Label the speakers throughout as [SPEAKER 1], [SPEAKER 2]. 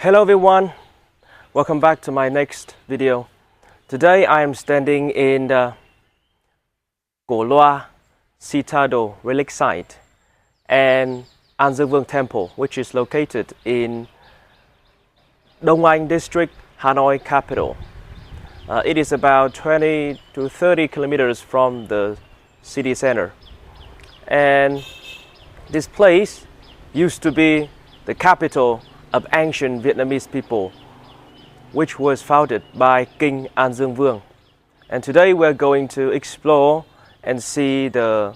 [SPEAKER 1] Hello everyone, welcome back to my next video. Today I am standing in the Loa Citadel relic site and Duong Vuong Temple, which is located in Đông Anh district, Hanoi capital. It is about 20 to 30 kilometers from the city center. And this place used to be the capital of ancient Vietnamese people, which was founded by King Duong Vuong. And today we're going to explore and see the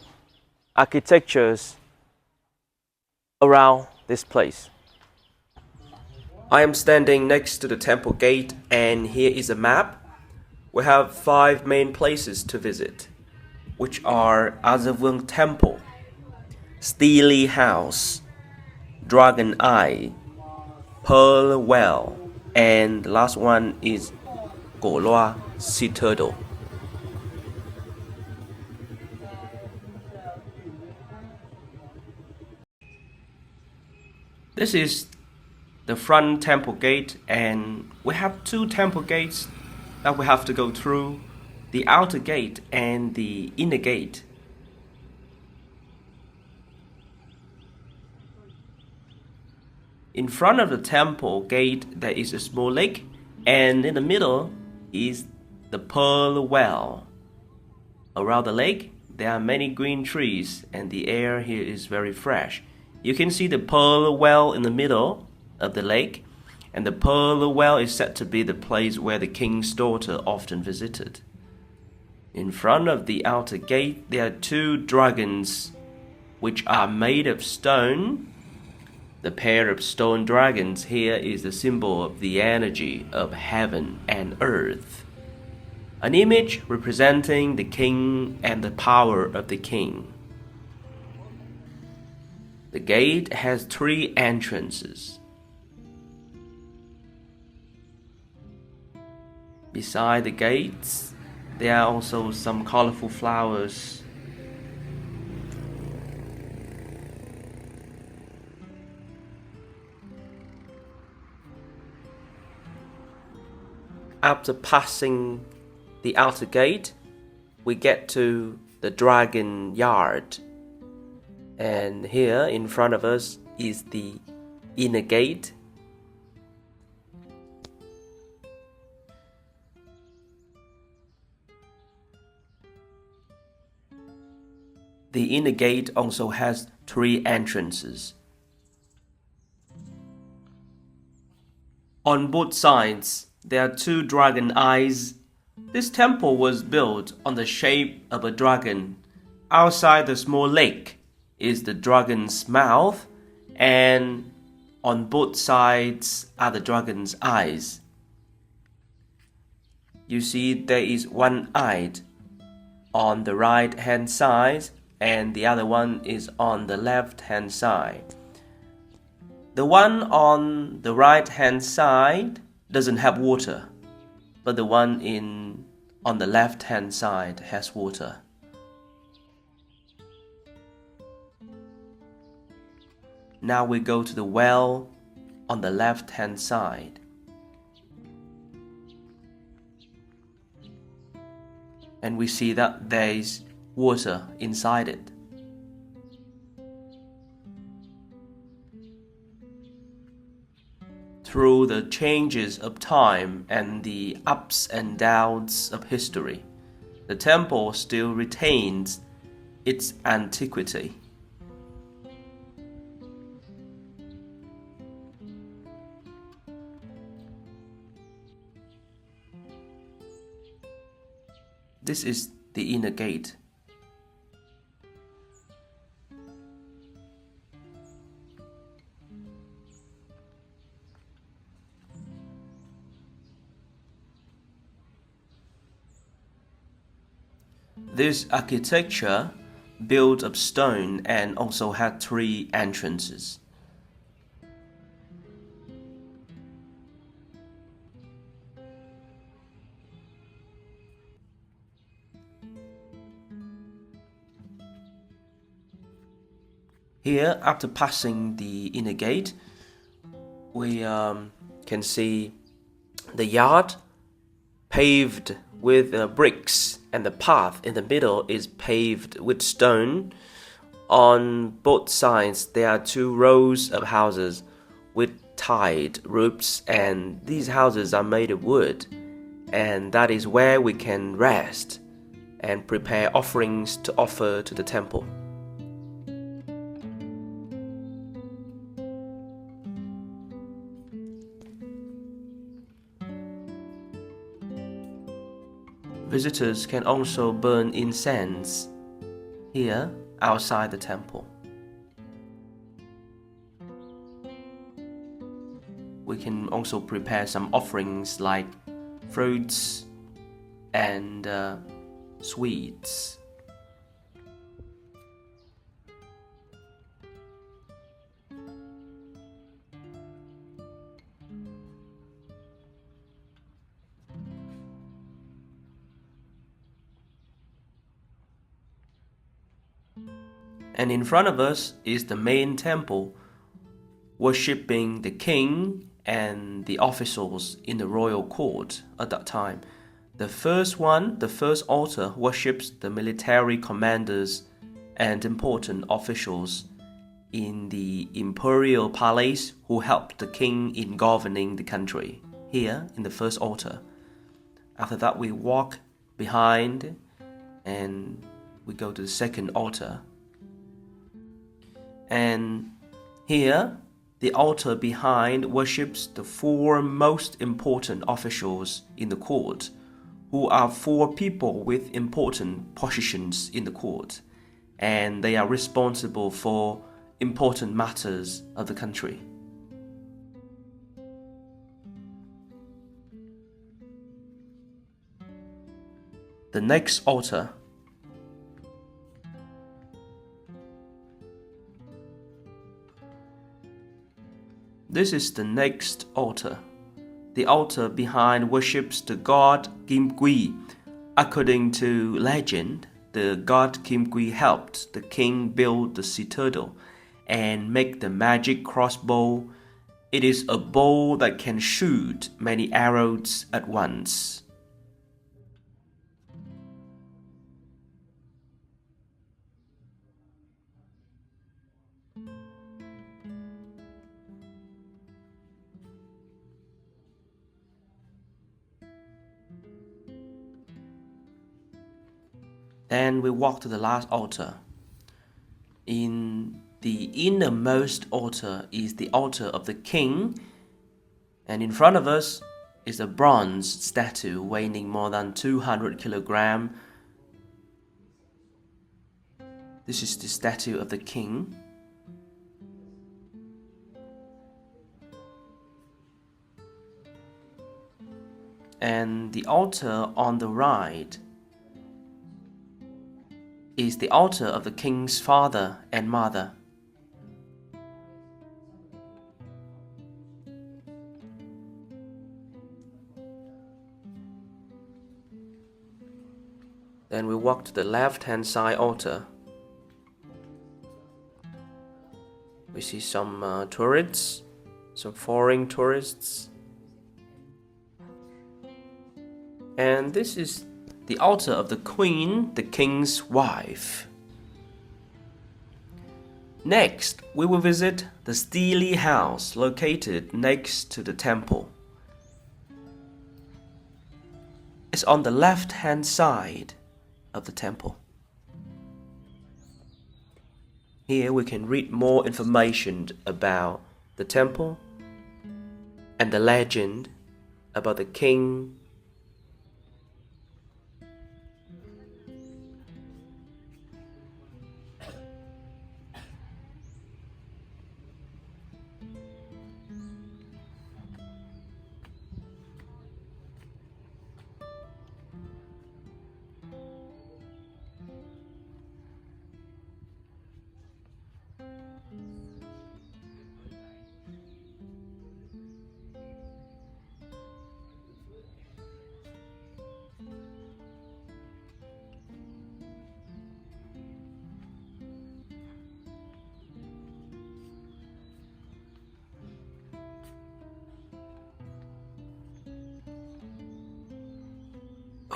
[SPEAKER 1] architectures around this place. I am standing next to the temple gate, and here is a map. We have 5 main places to visit, which are Duong Vuong Temple, Steely House, Dragon Eye, Pearl Well, and the last one is Loa Citadel. This is the front temple gate, and we have 2 temple gates that we have to go through, the outer gate and the inner gate. In front of the temple gate there is a small lake, and in the middle is the Pearl Well. Around the lake there are many green trees, and the air here is very fresh. You can see the Pearl Well in the middle of the lake, and the Pearl Well is said to be the place where the king's daughter often visited. In front of the outer gate there are 2 dragons which are made of stone. The pair of stone dragons here is the symbol of the energy of heaven and earth, an image representing the king and the power of the king. The gate has 3 entrances. Beside the gates, there are also some colorful flowers. After passing the outer gate, we get to the dragon yard. And here in front of us is the inner gate. The inner gate also has 3 entrances. On both sides, there are 2 dragon eyes. This temple was built on the shape of a dragon. Outside the small lake is the dragon's mouth, and on both sides are the dragon's eyes. You see there is one eye on the right hand side, and the other one is on the left hand side. The one on the right hand side doesn't have water, but the one on the left hand side has water. Now we go to the well on the left hand side. And we see that there is water inside it. Through the changes of time and the ups and downs of history, the temple still retains its antiquity. This is the inner gate. This architecture built of stone and also had 3 entrances. Here, after passing the inner gate, we can see the yard paved with bricks, and the path in the middle is paved with stone. On both sides, there are 2 rows of houses with tiled roofs, and these houses are made of wood, and that is where we can rest and prepare offerings to offer to the temple. Visitors can also burn incense here outside the temple. We can also prepare some offerings like fruits and sweets. And in front of us is the main temple, worshipping the king and the officials in the royal court at that time. The first altar, worships the military commanders and important officials in the imperial palace who helped the king in governing the country, here in the first altar. After that, we walk behind and we go to the second altar. And here, the altar behind worships the 4 most important officials in the court, who are 4 people with important positions in the court, and they are responsible for important matters of the country. The next altar. This is the next altar. The altar behind worships the god Kim Quy. According to legend, the god Kim Quy helped the king build the citadel and make the magic crossbow. It is a bow that can shoot many arrows at once. Then we walk to the last altar. In the innermost altar is the altar of the king, and in front of us is a bronze statue weighing more than 200 kilograms. This is the statue of the king. And the altar on the right is the altar of the king's father and mother. Then we walk to the left-hand side altar. We see some tourists, some foreign tourists. And this is the altar of the queen, the king's wife. Next, we will visit the Stele house located next to the temple. It's on the left-hand side of the temple. Here we can read more information about the temple and the legend about the king.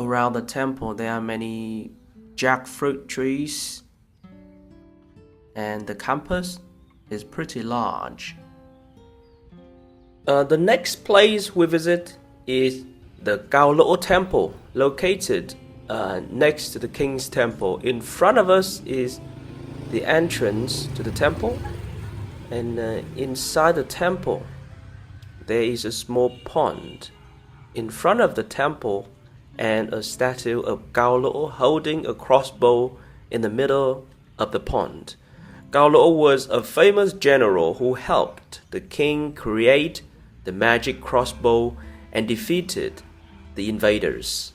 [SPEAKER 1] Around the temple there are many jackfruit trees, and the campus is pretty large. The next place we visit is the Khao Lo Temple, located next to the King's Temple. In front of us is the entrance to the temple, and inside the temple there is a small pond in front of the temple, and a statue of Khao Lo holding a crossbow in the middle of the pond. Khao Lo was a famous general who helped the king create the magic crossbow and defeated the invaders.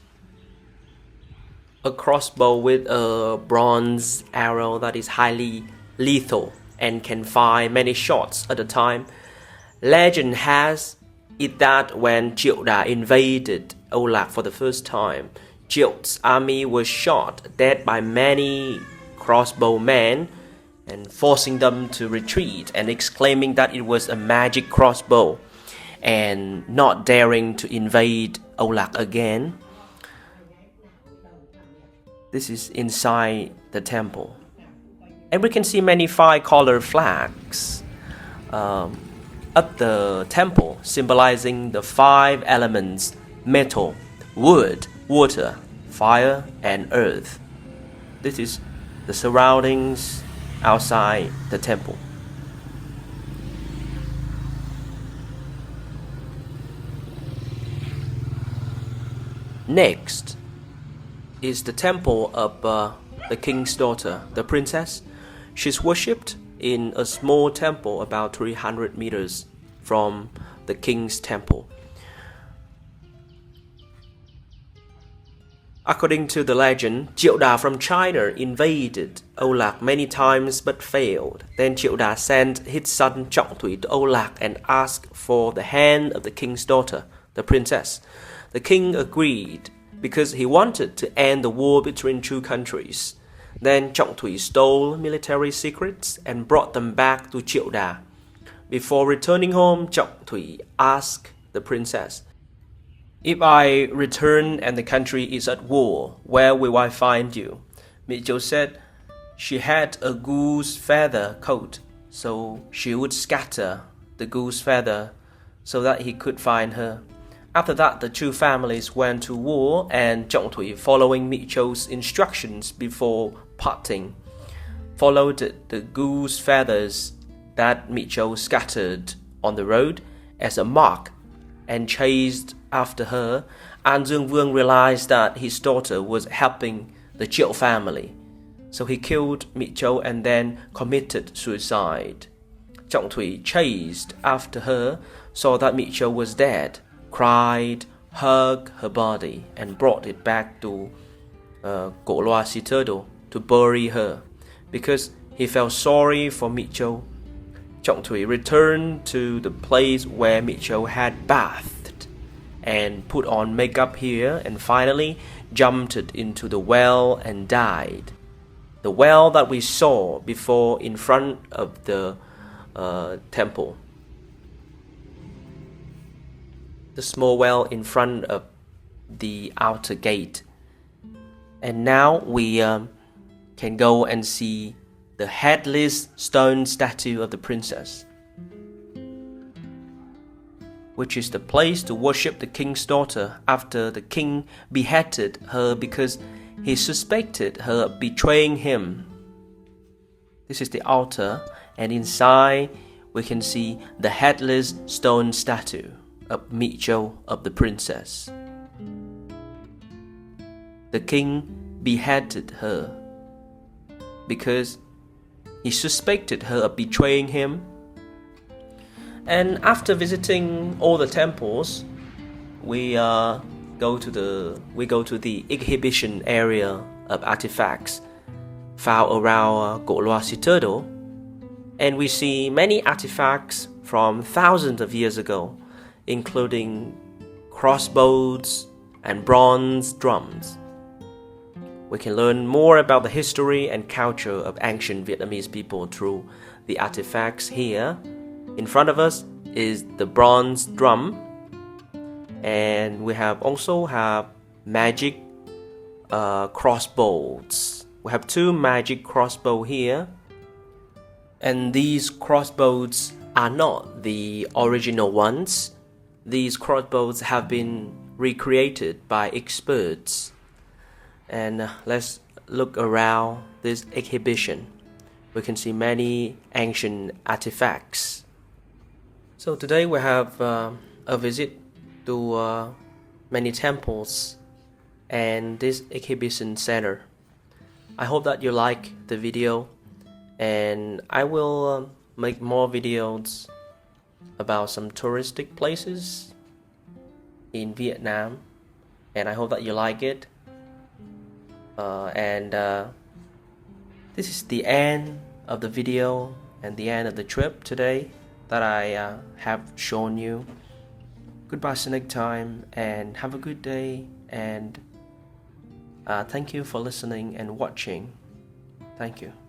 [SPEAKER 1] A crossbow with a bronze arrow that is highly lethal and can fire many shots at a time. Legend has it that when Triệu Da invaded Âu Lạc for the first time, Triệu army was shot dead by many crossbowmen and forcing them to retreat and exclaiming that it was a magic crossbow and not daring to invade Âu Lạc again. This is inside the temple. And we can see many 5-color flags at the temple, symbolizing the 5 elements: metal, wood, water, fire, and earth. This is the surroundings outside the temple. Next is the temple of the king's daughter, the princess. She's worshipped in a small temple about 300 meters from the king's temple. According to the legend, Triệu Da from China invaded Âu Lạc many times but failed. Then Triệu Da sent his son Trọng Thủy to Âu Lạc and asked for the hand of the king's daughter, the princess. The king agreed because he wanted to end the war between two countries. Then Trọng Thủy stole military secrets and brought them back to Triệu Da. Before returning home, Trọng Thủy asked the princess, "If I return and the country is at war, where will I find you?" Mỹ Châu said she had a goose feather coat, so she would scatter the goose feather so that he could find her. After that, the two families went to war, and Trọng Thủy, following Mỹ Châu instructions before parting, followed the goose feathers that Mỹ Châu scattered on the road as a mark and chased after her. And Duong Vuong realized that his daughter was helping the Triệu family, so he killed Mỹ Châu and then committed suicide. Trọng Thủy chased after her, saw that Mỹ Châu was dead, cried, hugged her body, and brought it back to Loa Citadel to bury her. Because he felt sorry for Mỹ Châu, Trọng Thủy returned to the place where Mỹ Châu had bathed and put on makeup here, and finally jumped into the well and died. The well that we saw before in front of the temple. The small well in front of the outer gate. And now we can go and see the headless stone statue of the princess, which is the place to worship the king's daughter after the king beheaded her because he suspected her of betraying him. This is the altar, and inside we can see the headless stone statue of Mỹ Châu, of the princess. The king beheaded her because he suspected her of betraying him. And after visiting all the temples, we go to the exhibition area of artifacts found around Cổ Loa Citadel, and we see many artifacts from thousands of years ago, including crossbows and bronze drums. We can learn more about the history and culture of ancient Vietnamese people through the artifacts here. In front of us is the bronze drum, and we also have magic crossbows. We have 2 magic crossbow here. And these crossbows are not the original ones. These crossbows have been recreated by experts. And let's look around this exhibition. We can see many ancient artifacts. So today we have a visit to many temples and this exhibition center. I hope that you like the video, and I will make more videos about some touristic places in Vietnam, and I hope that you like it. This is the end of the video and the end of the trip today that I have shown you. Goodbye till next time, and have a good day, and thank you for listening and watching. Thank you.